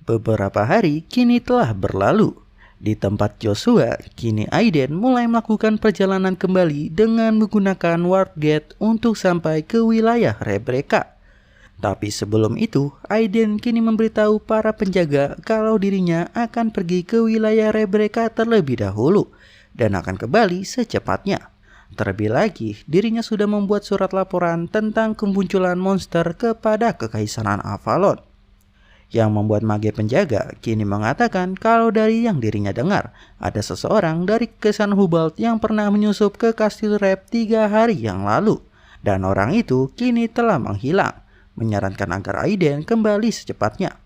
Beberapa hari kini telah berlalu. Di tempat Joshua, kini Aiden mulai melakukan perjalanan kembali dengan menggunakan warp gate untuk sampai ke wilayah Rebecca. Tapi sebelum itu, Aiden kini memberitahu para penjaga kalau dirinya akan pergi ke wilayah Rebecca terlebih dahulu dan akan kembali secepatnya. Terlebih lagi, dirinya sudah membuat surat laporan tentang kemunculan monster kepada Kekaisaran Avalon. Yang membuat mage penjaga kini mengatakan kalau dari yang dirinya dengar, ada seseorang dari Kekaisaran Hubalt yang pernah menyusup ke Kastil Rep 3 hari yang lalu. Dan orang itu kini telah menghilang, menyarankan agar Aiden kembali secepatnya.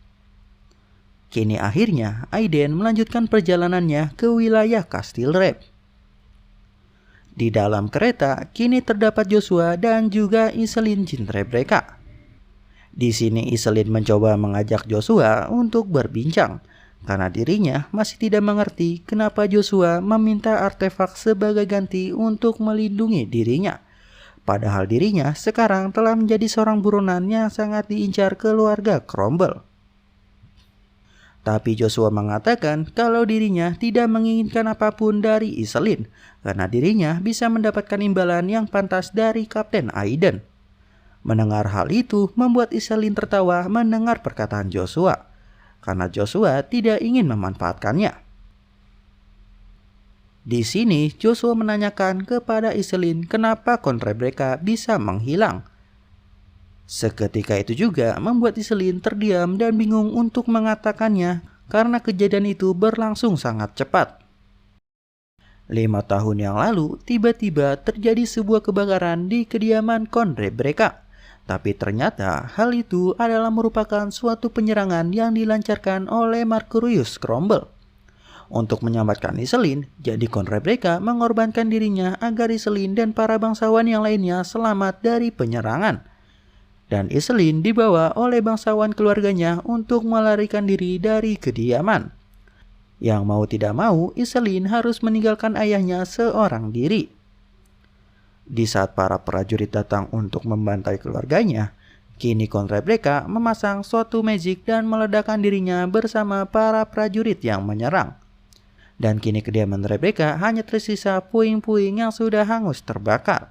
Kini akhirnya Aiden melanjutkan perjalanannya ke wilayah Kastil Rep. Di dalam kereta kini terdapat Joshua dan juga Iselin Jin Rebecca. Di sini Iselin mencoba mengajak Joshua untuk berbincang karena dirinya masih tidak mengerti kenapa Joshua meminta artefak sebagai ganti untuk melindungi dirinya. Padahal dirinya sekarang telah menjadi seorang buronan yang sangat diincar keluarga Cromwell. Tapi Joshua mengatakan kalau dirinya tidak menginginkan apapun dari Iselin karena dirinya bisa mendapatkan imbalan yang pantas dari Kapten Aiden. Mendengar hal itu membuat Iselin tertawa mendengar perkataan Joshua, karena Joshua tidak ingin memanfaatkannya. Di sini Joshua menanyakan kepada Iselin kenapa Count Rebecca bisa menghilang. Seketika itu juga membuat Iselin terdiam dan bingung untuk mengatakannya karena kejadian itu berlangsung sangat cepat. 5 tahun yang lalu tiba-tiba terjadi sebuah kebakaran di kediaman Count Rebecca. Tapi ternyata hal itu adalah merupakan suatu penyerangan yang dilancarkan oleh Marcurius Cromwell. Untuk menyelamatkan Iselin, jadi Count Rebecca mengorbankan dirinya agar Iselin dan para bangsawan yang lainnya selamat dari penyerangan. Dan Iselin dibawa oleh bangsawan keluarganya untuk melarikan diri dari kediaman. Yang mau tidak mau, Iselin harus meninggalkan ayahnya seorang diri. Di saat para prajurit datang untuk membantai keluarganya, kini Count Rebecca memasang suatu magic dan meledakkan dirinya bersama para prajurit yang menyerang. Dan kini kediaman Rebecca hanya tersisa puing-puing yang sudah hangus terbakar.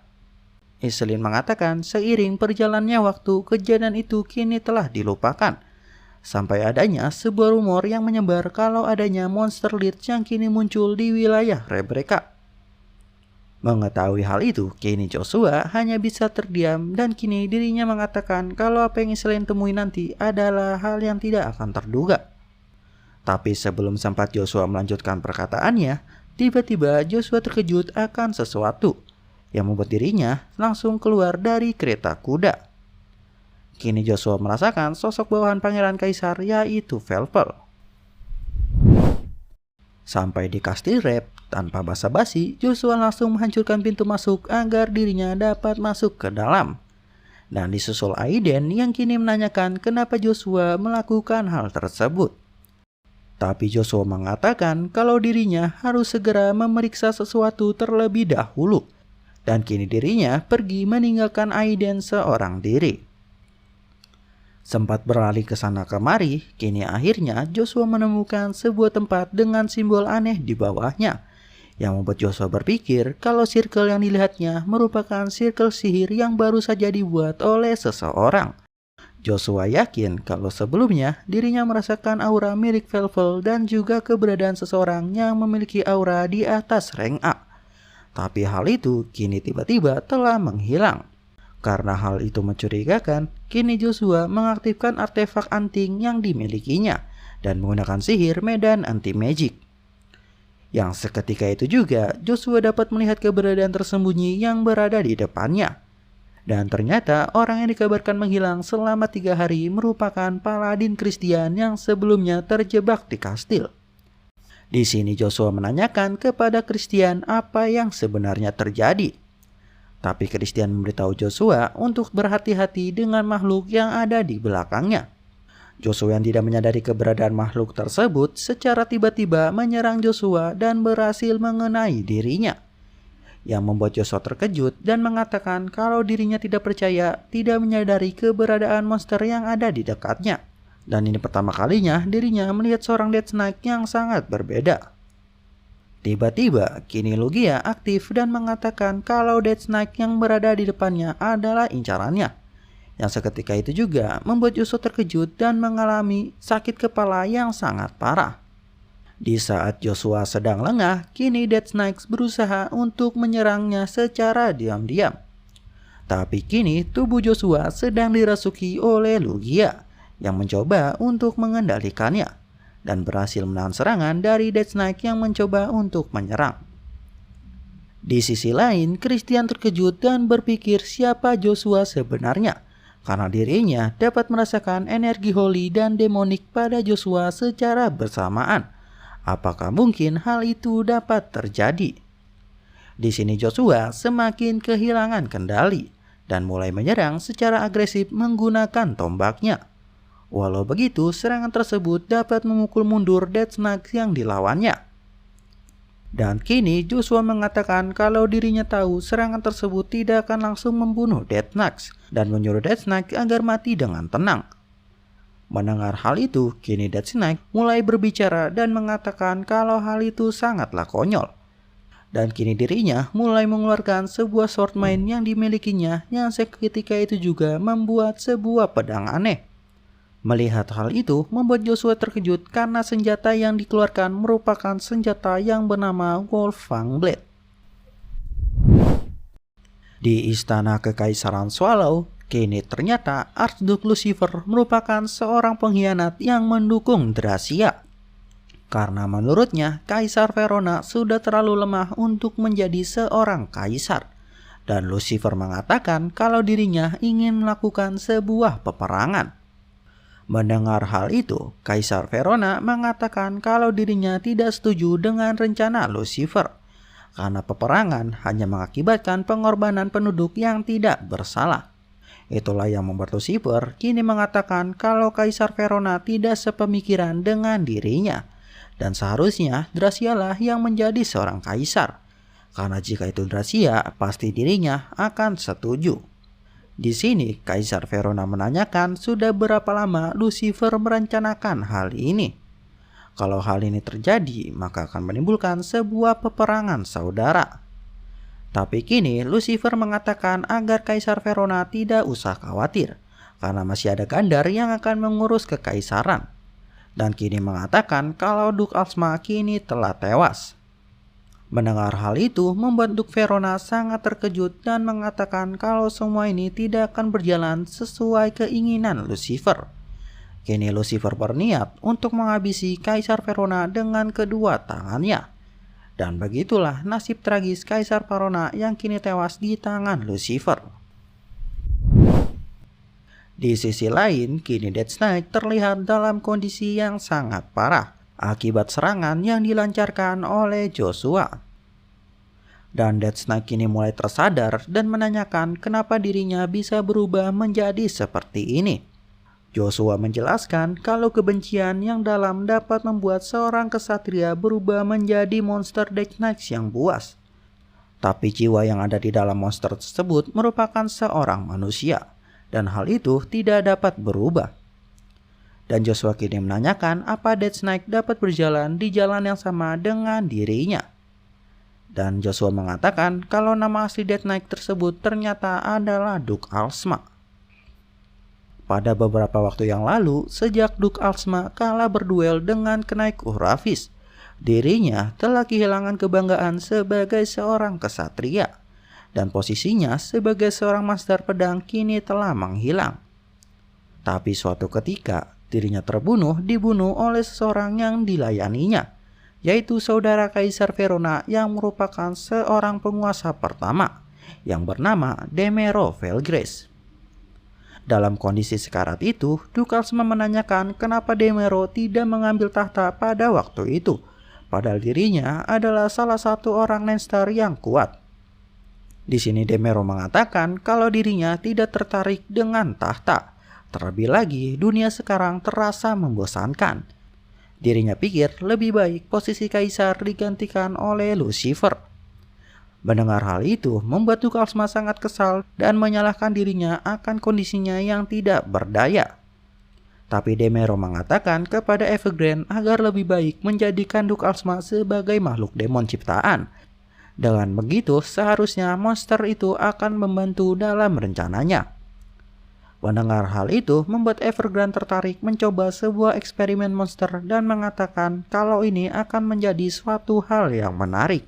Iselin mengatakan seiring perjalannya waktu, kejadian itu kini telah dilupakan. Sampai adanya sebuah rumor yang menyebar kalau adanya monster lich yang kini muncul di wilayah Rebecca. Mengetahui hal itu, kini Joshua hanya bisa terdiam dan kini dirinya mengatakan kalau apa yang Iselin temui nanti adalah hal yang tidak akan terduga. Tapi sebelum sempat Joshua melanjutkan perkataannya, tiba-tiba Joshua terkejut akan sesuatu yang membuat dirinya langsung keluar dari kereta kuda. Kini Joshua merasakan sosok bawahan Pangeran Kaisar yaitu Velvel. Sampai di Kastil Rep, tanpa basa-basi, Joshua langsung menghancurkan pintu masuk agar dirinya dapat masuk ke dalam. Dan disusul Aiden yang kini menanyakan kenapa Joshua melakukan hal tersebut. Tapi Joshua mengatakan kalau dirinya harus segera memeriksa sesuatu terlebih dahulu. Dan kini dirinya pergi meninggalkan Aiden seorang diri. Sempat berlari ke sana kemari, kini akhirnya Joshua menemukan sebuah tempat dengan simbol aneh di bawahnya. Yang membuat Joshua berpikir kalau circle yang dilihatnya merupakan circle sihir yang baru saja dibuat oleh seseorang. Joshua yakin kalau sebelumnya dirinya merasakan aura mirip Velvel dan juga keberadaan seseorang yang memiliki aura di atas rank A. Tapi hal itu kini tiba-tiba telah menghilang. Karena hal itu mencurigakan, kini Joshua mengaktifkan artefak anting yang dimilikinya dan menggunakan sihir medan anti-magic. Yang seketika itu juga Joshua dapat melihat keberadaan tersembunyi yang berada di depannya. Dan ternyata orang yang dikabarkan menghilang selama 3 hari merupakan paladin Christian yang sebelumnya terjebak di kastil. Di sini Joshua menanyakan kepada Christian apa yang sebenarnya terjadi. Tapi Christian memberitahu Joshua untuk berhati-hati dengan makhluk yang ada di belakangnya. Joshua yang tidak menyadari keberadaan makhluk tersebut secara tiba-tiba menyerang Joshua dan berhasil mengenai dirinya. Yang membuat Joshua terkejut dan mengatakan kalau dirinya tidak percaya, tidak menyadari keberadaan monster yang ada di dekatnya. Dan ini pertama kalinya dirinya melihat seorang Death Knight yang sangat berbeda. Tiba-tiba, kini Lugia aktif dan mengatakan kalau Death Knight yang berada di depannya adalah incarannya. Yang seketika itu juga membuat Yasuo terkejut dan mengalami sakit kepala yang sangat parah. Di saat Joshua sedang lengah, kini Death Knight berusaha untuk menyerangnya secara diam-diam. Tapi kini tubuh Joshua sedang dirasuki oleh Lugia yang mencoba untuk mengendalikannya dan berhasil menahan serangan dari Death Knight yang mencoba untuk menyerang. Di sisi lain, Christian terkejut dan berpikir siapa Joshua sebenarnya, karena dirinya dapat merasakan energi holy dan demonik pada Joshua secara bersamaan. Apakah mungkin hal itu dapat terjadi? Di sini Joshua semakin kehilangan kendali dan mulai menyerang secara agresif menggunakan tombaknya. Walau begitu, serangan tersebut dapat memukul mundur Death Knight yang dilawannya. Dan kini Joshua mengatakan kalau dirinya tahu serangan tersebut tidak akan langsung membunuh Death Knight dan menyuruh Death Knight agar mati dengan tenang. Mendengar hal itu, kini Death Knight mulai berbicara dan mengatakan kalau hal itu sangatlah konyol. Dan kini dirinya mulai mengeluarkan sebuah sword main yang dimilikinya yang seketika itu juga membuat sebuah pedang aneh. Melihat hal itu membuat Joshua terkejut karena senjata yang dikeluarkan merupakan senjata yang bernama Wolfang Blade. Di istana Kekaisaran Swallow, kini ternyata Archduke Lucifer merupakan seorang pengkhianat yang mendukung Dracia. Karena menurutnya Kaisar Verona sudah terlalu lemah untuk menjadi seorang kaisar. Dan Lucifer mengatakan kalau dirinya ingin melakukan sebuah peperangan. Mendengar hal itu, Kaisar Verona mengatakan kalau dirinya tidak setuju dengan rencana Lucifer. Karena peperangan hanya mengakibatkan pengorbanan penduduk yang tidak bersalah. Itulah yang membuat Lucifer kini mengatakan kalau Kaisar Verona tidak sepemikiran dengan dirinya. Dan seharusnya Dracia lah yang menjadi seorang kaisar. Karena jika itu Dracia, pasti dirinya akan setuju. Di sini Kaisar Verona menanyakan sudah berapa lama Lucifer merencanakan hal ini. Kalau hal ini terjadi, maka akan menimbulkan sebuah peperangan saudara. Tapi kini Lucifer mengatakan agar Kaisar Verona tidak usah khawatir, karena masih ada Gandar yang akan mengurus kekaisaran. Dan kini mengatakan kalau Duke Alsma kini telah tewas. Mendengar hal itu membuat Duke Verona sangat terkejut dan mengatakan kalau semua ini tidak akan berjalan sesuai keinginan Lucifer. Kini Lucifer berniat untuk menghabisi Kaisar Verona dengan kedua tangannya. Dan begitulah nasib tragis Kaisar Verona yang kini tewas di tangan Lucifer. Di sisi lain, kini Death Knight terlihat dalam kondisi yang sangat parah akibat serangan yang dilancarkan oleh Joshua. Dan Death Knight kini mulai tersadar dan menanyakan kenapa dirinya bisa berubah menjadi seperti ini. Joshua menjelaskan kalau kebencian yang dalam dapat membuat seorang kesatria berubah menjadi monster Death Knight yang buas. Tapi jiwa yang ada di dalam monster tersebut merupakan seorang manusia, dan hal itu tidak dapat berubah. Dan Joshua kini menanyakan apa Death Knight dapat berjalan di jalan yang sama dengan dirinya. Dan Joshua mengatakan kalau nama asli Death Knight tersebut ternyata adalah Duke Alsma. Pada beberapa waktu yang lalu, sejak Duke Alsma kalah berduel dengan Knight Uravis, dirinya telah kehilangan kebanggaan sebagai seorang kesatria. Dan posisinya sebagai seorang master pedang kini telah menghilang. Tapi suatu ketika, dirinya dibunuh oleh seseorang yang dilayaninya, yaitu saudara Kaisar Verona yang merupakan seorang penguasa pertama, yang bernama Demero Felgrace. Dalam kondisi sekarat itu, Duke Alsma menanyakan kenapa Demero tidak mengambil tahta pada waktu itu, padahal dirinya adalah salah satu orang Lannister yang kuat. Di sini Demero mengatakan kalau dirinya tidak tertarik dengan tahta. Terlebih lagi, dunia sekarang terasa membosankan. Dirinya pikir lebih baik posisi kaisar digantikan oleh Lucifer. Mendengar hal itu membuat Duke Alsma sangat kesal dan menyalahkan dirinya akan kondisinya yang tidak berdaya. Tapi Demero mengatakan kepada Evergrande agar lebih baik menjadikan Duke Alsma sebagai makhluk demon ciptaan. Dengan begitu, seharusnya monster itu akan membantu dalam rencananya. Mendengar hal itu membuat Evergrande tertarik mencoba sebuah eksperimen monster dan mengatakan kalau ini akan menjadi suatu hal yang menarik.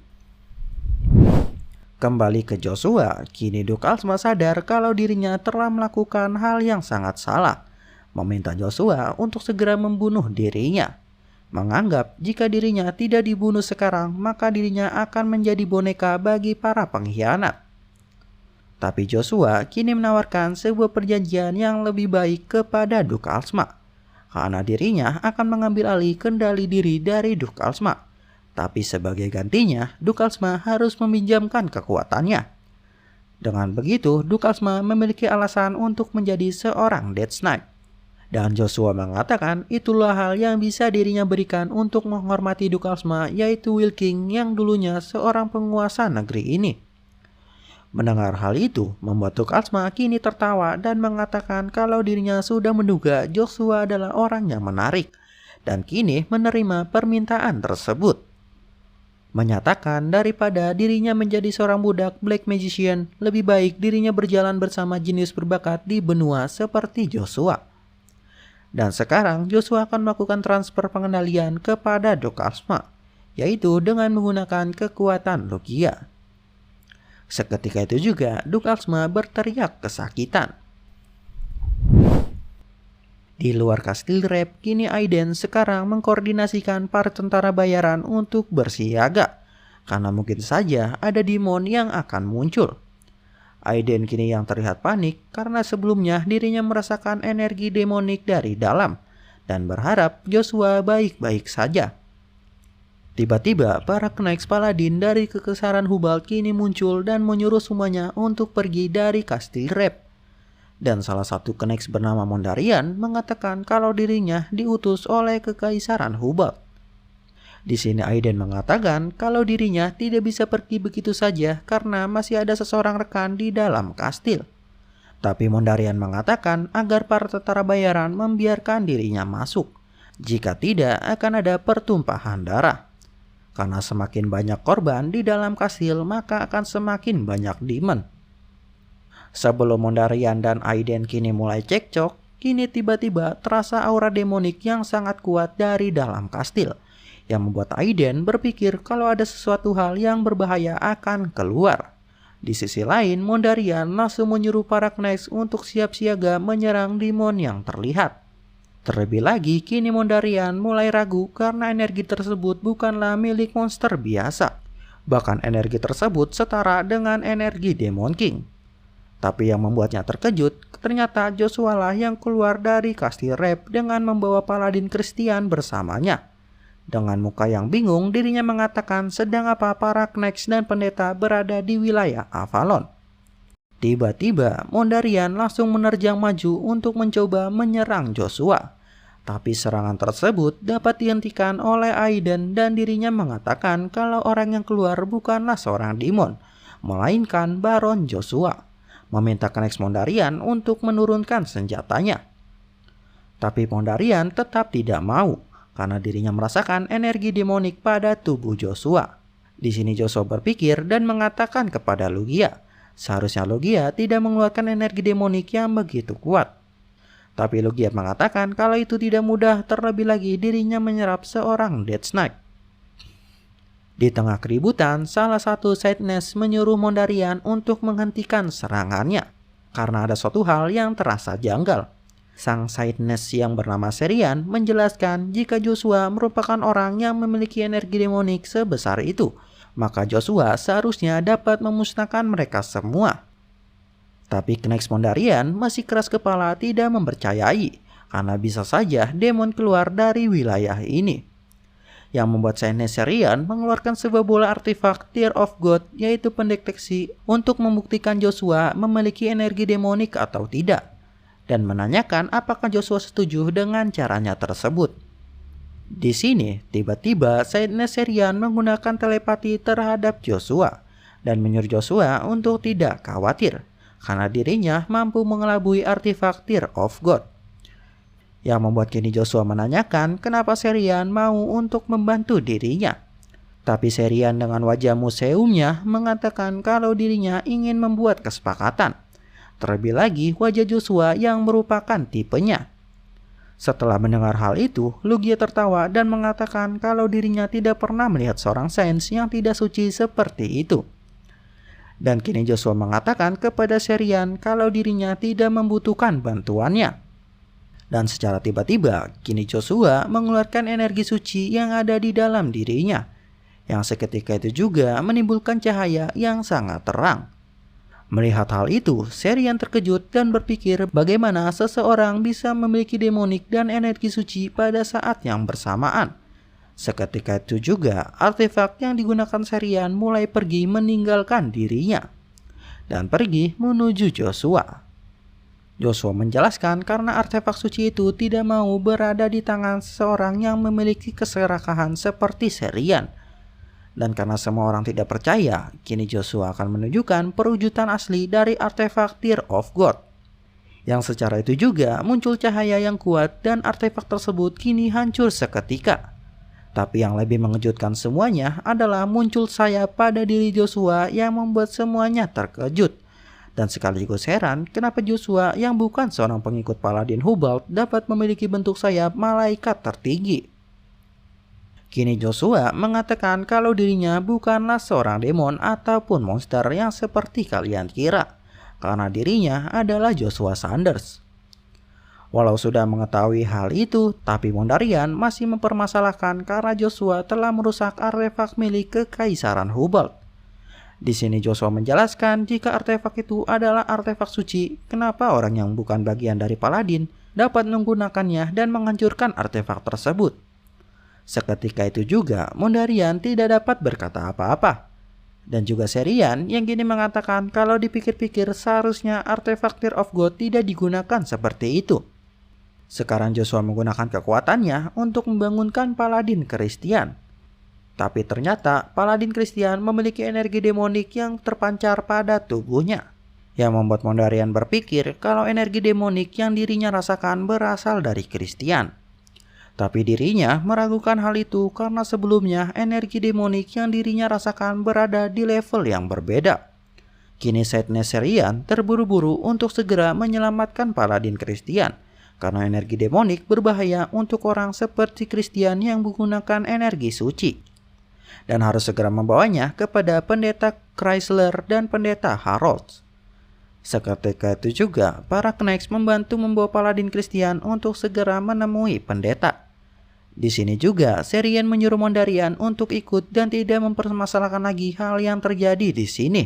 Kembali ke Joshua, kini Duke Alsma sadar kalau dirinya telah melakukan hal yang sangat salah. Meminta Joshua untuk segera membunuh dirinya. Menganggap jika dirinya tidak dibunuh sekarang, maka dirinya akan menjadi boneka bagi para pengkhianat. Tapi Joshua kini menawarkan sebuah perjanjian yang lebih baik kepada Duke Alsma. Karena dirinya akan mengambil alih kendali diri dari Duke Alsma. Tapi sebagai gantinya, Duke Alsma harus meminjamkan kekuatannya. Dengan begitu, Duke Alsma memiliki alasan untuk menjadi seorang Death Knight. Dan Joshua mengatakan itulah hal yang bisa dirinya berikan untuk menghormati Duke Alsma, yaitu Will King yang dulunya seorang penguasa negeri ini. Mendengar hal itu, membuat Duke Alsma kini tertawa dan mengatakan kalau dirinya sudah menduga Joshua adalah orang yang menarik dan kini menerima permintaan tersebut. Menyatakan daripada dirinya menjadi seorang budak Black Magician, lebih baik dirinya berjalan bersama jenius berbakat di benua seperti Joshua. Dan sekarang Joshua akan melakukan transfer pengendalian kepada Duke Alsma, yaitu dengan menggunakan kekuatan Logia. Seketika itu juga Duke Alsma berteriak kesakitan. Di luar kastil Rep, kini Aiden sekarang mengkoordinasikan para tentara bayaran untuk bersiaga. Karena mungkin saja ada demon yang akan muncul. Aiden kini yang terlihat panik karena sebelumnya dirinya merasakan energi demonik dari dalam. Dan berharap Joshua baik-baik saja. Tiba-tiba para Knights Paladin dari Kekesaran Hubalt kini muncul dan menyuruh semuanya untuk pergi dari kastil Rep. Dan salah satu Knights bernama Mondarian mengatakan kalau dirinya diutus oleh Kekaisaran Hubalt. Di sini Aiden mengatakan kalau dirinya tidak bisa pergi begitu saja karena masih ada seseorang rekan di dalam kastil. Tapi Mondarian mengatakan agar para tentara bayaran membiarkan dirinya masuk. Jika tidak akan ada pertumpahan darah. Karena semakin banyak korban di dalam kastil, maka akan semakin banyak demon. Sebelum Mondarian dan Aiden kini mulai cekcok, kini tiba-tiba terasa aura demonik yang sangat kuat dari dalam kastil. Yang membuat Aiden berpikir kalau ada sesuatu hal yang berbahaya akan keluar. Di sisi lain, Mondarian langsung menyuruh para Knights untuk siap siaga menyerang demon yang terlihat. Terlebih lagi, kini Mondarian mulai ragu karena energi tersebut bukanlah milik monster biasa. Bahkan energi tersebut setara dengan energi Demon King. Tapi yang membuatnya terkejut, ternyata Joshua lah yang keluar dari kastil Rep dengan membawa Paladin Christian bersamanya. Dengan muka yang bingung, dirinya mengatakan sedang apa para Knights dan pendeta berada di wilayah Avalon. Tiba-tiba, Mondarian langsung menerjang maju untuk mencoba menyerang Joshua. Tapi serangan tersebut dapat dihentikan oleh Aiden dan dirinya mengatakan kalau orang yang keluar bukanlah seorang demon, melainkan Baron Joshua. Meminta Knights Mondarian untuk menurunkan senjatanya. Tapi Mondarian tetap tidak mau karena dirinya merasakan energi demonik pada tubuh Joshua. Di sini Joshua berpikir dan mengatakan kepada Logia, seharusnya Logia tidak mengeluarkan energi demonik yang begitu kuat. Tapi Logia mengatakan kalau itu tidak mudah, terlebih lagi dirinya menyerap seorang Death Knight. Di tengah keributan, salah satu Sadness menyuruh Mondarian untuk menghentikan serangannya. Karena ada suatu hal yang terasa janggal. Sang Sadness yang bernama Serian menjelaskan jika Joshua merupakan orang yang memiliki energi demonik sebesar itu, maka Joshua seharusnya dapat memusnahkan mereka semua. Tapi Knights Mondarian masih keras kepala tidak mempercayai, karena bisa saja demon keluar dari wilayah ini. Yang membuat Sadness Serian mengeluarkan sebuah bola artefak Tear of God, yaitu pendeteksi untuk membuktikan Joshua memiliki energi demonik atau tidak. Dan menanyakan apakah Joshua setuju dengan caranya tersebut. Di sini, tiba-tiba Sadness Serian menggunakan telepati terhadap Joshua dan menyuruh Joshua untuk tidak khawatir karena dirinya mampu mengelabui artefak Tear of God. yang membuat kini Joshua menanyakan kenapa Serian mau untuk membantu dirinya. Tapi Serian dengan wajah museumnya mengatakan kalau dirinya ingin membuat kesepakatan. Terlebih lagi wajah Joshua yang merupakan tipenya. Setelah mendengar hal itu, Lugia tertawa dan mengatakan kalau dirinya tidak pernah melihat seorang sains yang tidak suci seperti itu. Dan kini Joshua mengatakan kepada Serian kalau dirinya tidak membutuhkan bantuannya. Dan secara tiba-tiba, kini Joshua mengeluarkan energi suci yang ada di dalam dirinya, yang seketika itu juga menimbulkan cahaya yang sangat terang. Melihat hal itu, Serian terkejut dan berpikir bagaimana seseorang bisa memiliki demonik dan energi suci pada saat yang bersamaan. Seketika itu juga, artefak yang digunakan Serian mulai pergi meninggalkan dirinya dan pergi menuju Joshua. Joshua menjelaskan karena artefak suci itu tidak mau berada di tangan seseorang yang memiliki keserakahan seperti Serian. Dan karena semua orang tidak percaya, kini Joshua akan menunjukkan perwujudan asli dari artefak Tear of God. Yang secara itu juga muncul cahaya yang kuat dan artefak tersebut kini hancur seketika. Tapi yang lebih mengejutkan semuanya adalah muncul sayap pada diri Joshua yang membuat semuanya terkejut. Dan sekaligus heran kenapa Joshua yang bukan seorang pengikut Paladin Hubalt dapat memiliki bentuk sayap malaikat tertinggi. Kini Joshua mengatakan kalau dirinya bukanlah seorang demon ataupun monster yang seperti kalian kira, karena dirinya adalah Joshua Sanders. Walau sudah mengetahui hal itu, tapi Mondarian masih mempermasalahkan karena Joshua telah merusak artefak milik Kekaisaran Hubalt. Di sini Joshua menjelaskan jika artefak itu adalah artefak suci, kenapa orang yang bukan bagian dari Paladin dapat menggunakannya dan menghancurkan artefak tersebut. Seketika itu juga Mondarian tidak dapat berkata apa-apa. Dan juga Serian yang kini mengatakan kalau dipikir-pikir seharusnya artefak Tear of God tidak digunakan seperti itu. Sekarang Joshua menggunakan kekuatannya untuk membangunkan Paladin Christian. Tapi ternyata Paladin Christian memiliki energi demonik yang terpancar pada tubuhnya, yang membuat Mondarian berpikir kalau energi demonik yang dirinya rasakan berasal dari Christian. Tapi dirinya meragukan hal itu karena sebelumnya energi demonik yang dirinya rasakan berada di level yang berbeda. Kini Sadness Serian terburu-buru untuk segera menyelamatkan Paladin Christian karena energi demonik berbahaya untuk orang seperti Christian yang menggunakan energi suci. Dan harus segera membawanya kepada Pendeta Chrysler dan Pendeta Harold. Seketika itu juga para Knights membantu membawa Paladin Christian untuk segera menemui pendeta. Di sini juga Serian menyuruh Mondarian untuk ikut dan tidak mempermasalahkan lagi hal yang terjadi di sini.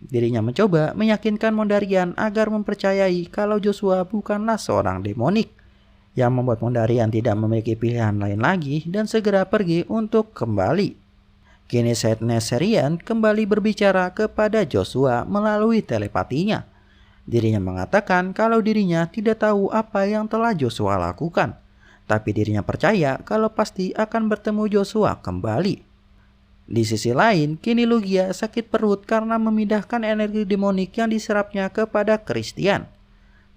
Dirinya mencoba meyakinkan Mondarian agar mempercayai kalau Joshua bukanlah seorang demonik, yang membuat Mondarian tidak memiliki pilihan lain lagi dan segera pergi untuk kembali. Kini Sadness Serian kembali berbicara kepada Joshua melalui telepatinya. Dirinya mengatakan kalau dirinya tidak tahu apa yang telah Joshua lakukan. Tapi dirinya percaya kalau pasti akan bertemu Joshua kembali. Di sisi lain, kini Lugia sakit perut karena memindahkan energi demonik yang diserapnya kepada Christian.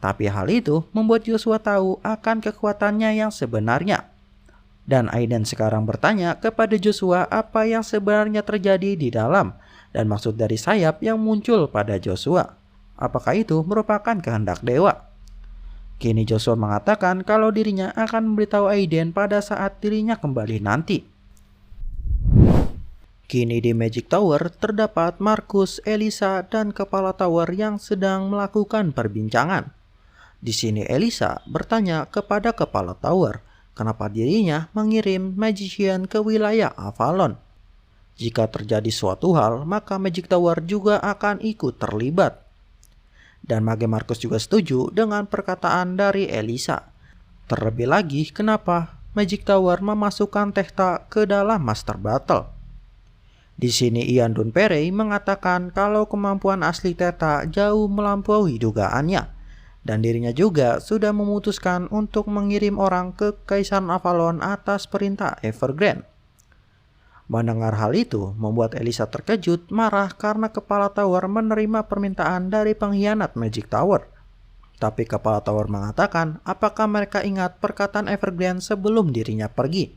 Tapi hal itu membuat Joshua tahu akan kekuatannya yang sebenarnya. Dan Aiden sekarang bertanya kepada Joshua apa yang sebenarnya terjadi di dalam dan maksud dari sayap yang muncul pada Joshua. Apakah itu merupakan kehendak dewa? Kini Joshua mengatakan kalau dirinya akan memberitahu Aiden pada saat dirinya kembali nanti. Kini di Magic Tower terdapat Marcus, Elisa, dan Kepala Tower yang sedang melakukan perbincangan. Di sini Elisa bertanya kepada Kepala Tower kenapa dirinya mengirim Magician ke wilayah Avalon. Jika terjadi suatu hal, maka Magic Tower juga akan ikut terlibat. Dan Mage Marcus juga setuju dengan perkataan dari Elisa. Terlebih lagi, kenapa Magic Tower memasukkan Tecta ke dalam Master Battle? Di sini Ian Dunperey mengatakan kalau kemampuan asli Tecta jauh melampaui dugaannya, dan dirinya juga sudah memutuskan untuk mengirim orang ke Kekaisaran Avalon atas perintah Evergrande. Mendengar hal itu membuat Elisa terkejut marah karena Kepala Tower menerima permintaan dari pengkhianat Magic Tower. Tapi kepala tower mengatakan apakah mereka ingat perkataan Evergrande sebelum dirinya pergi.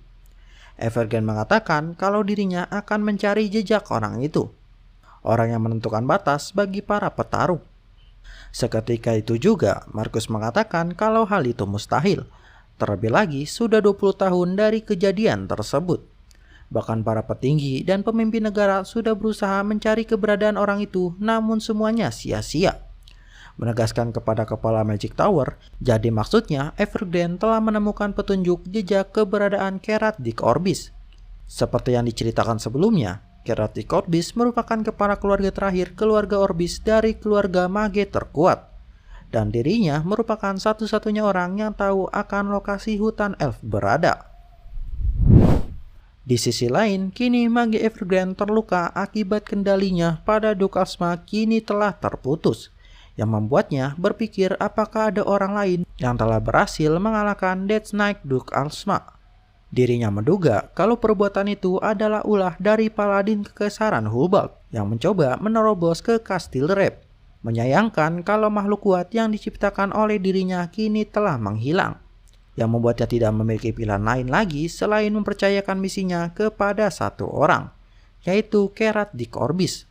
Evergrande mengatakan kalau dirinya akan mencari jejak orang itu, orang yang menentukan batas bagi para petarung. Seketika itu juga Marcus mengatakan kalau hal itu mustahil. Terlebih lagi sudah 20 tahun dari kejadian tersebut. Bahkan para petinggi dan pemimpin negara sudah berusaha mencari keberadaan orang itu, namun semuanya sia-sia. Menegaskan kepada kepala Magic Tower, jadi maksudnya Evergrande telah menemukan petunjuk jejak keberadaan Kerath Dick Orbis. Seperti yang diceritakan sebelumnya, Kerath Dick Orbis merupakan kepala keluarga terakhir keluarga Orbis dari keluarga mage terkuat. Dan dirinya merupakan satu-satunya orang yang tahu akan lokasi hutan elf berada. Di sisi lain, kini mage Evergrande terluka akibat kendalinya pada Duke Alsma kini telah terputus, yang membuatnya berpikir apakah ada orang lain yang telah berhasil mengalahkan Death Knight Duke Alsma. Dirinya menduga kalau perbuatan itu adalah ulah dari Paladin Kekaisaran Hulbald yang mencoba menerobos ke Kastil Rep. Menyayangkan kalau makhluk kuat yang diciptakan oleh dirinya kini telah menghilang, yang membuatnya tidak memiliki pilihan lain lagi selain mempercayakan misinya kepada satu orang, yaitu Kerath Dick Orbis.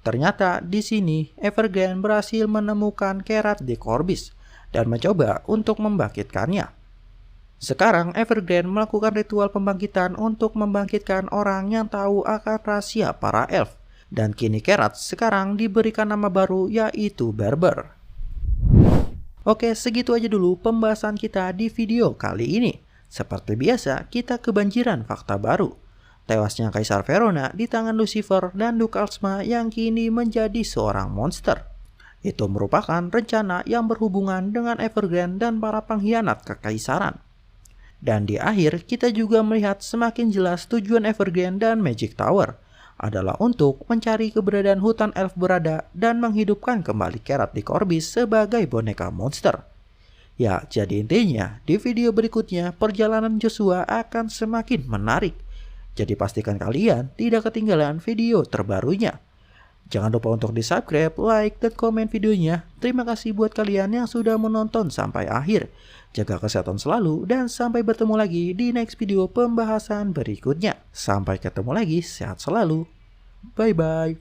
Ternyata di sini Evergrande berhasil menemukan Kerath Dick Orbis dan mencoba untuk membangkitkannya. Sekarang Evergrande melakukan ritual pembangkitan untuk membangkitkan orang yang tahu akan rahasia para elf. Dan kini Kerath sekarang diberikan nama baru yaitu Berber. Oke, segitu aja dulu pembahasan kita di video kali ini. Seperti biasa, kita kebanjiran fakta baru. Tewasnya Kaisar Verona di tangan Lucifer dan Duke Alsma yang kini menjadi seorang monster. Itu merupakan rencana yang berhubungan dengan Evergrande dan para pengkhianat kekaisaran. Dan di akhir kita juga melihat semakin jelas tujuan Evergrande dan Magic Tower adalah untuk mencari keberadaan hutan elf berada dan menghidupkan kembali Kerath Dick Orbis sebagai boneka monster. Ya, jadi intinya di video berikutnya perjalanan Joshua akan semakin menarik. Jadi pastikan kalian tidak ketinggalan video terbarunya. Jangan lupa untuk di-subscribe, like, dan komen videonya. Terima kasih buat kalian yang sudah menonton sampai akhir. Jaga kesehatan selalu dan sampai bertemu lagi di next video pembahasan berikutnya. Sampai ketemu lagi, sehat selalu. Bye-bye.